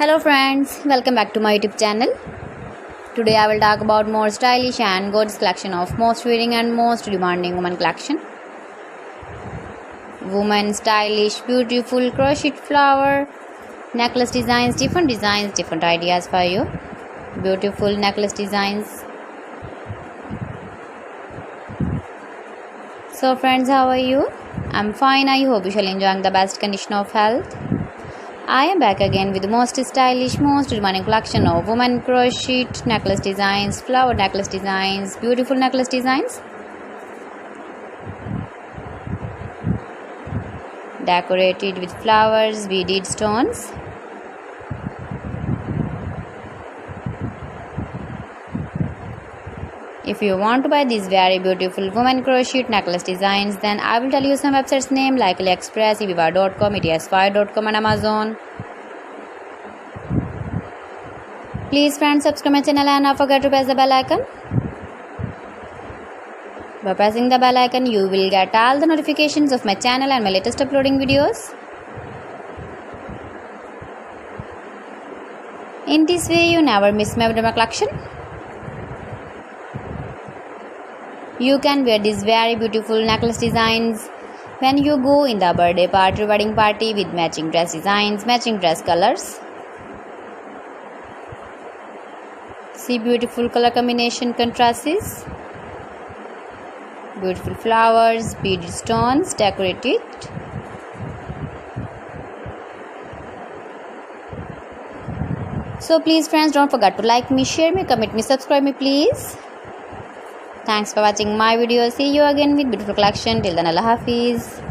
Hello friends, welcome back to my YouTube channel. Today I will talk about more stylish and gorgeous collection of most wearing and most demanding women collection. Women stylish, beautiful crochet flower necklace designs, different ideas for you. Beautiful necklace designs. So friends, how are you? I'm fine. I hope you shall enjoy the best condition of health. I am back again with the most stylish, most demanding collection of women crochet necklace designs, flower necklace designs, beautiful necklace designs, decorated with flowers, beaded stones. If you want to buy these very beautiful women crochet necklace designs, then I will tell you some websites name like AliExpress, eviva.com, etsy.com and Amazon. Please friends, subscribe my channel and don't forget to press the bell icon. By pressing the bell icon, you will get all the notifications of my channel and my latest uploading videos. In this way, you never miss my collection. You can wear these very beautiful necklace designs when you go in the birthday party, wedding party with matching dress designs, matching dress colors. See beautiful color combination contrasts. Beautiful flowers, beaded stones, decorated. So please friends, don't forget to like me, share me, comment me, subscribe me please. Thanks for watching my video. See you again with beautiful collection. Till then, Allah Hafiz.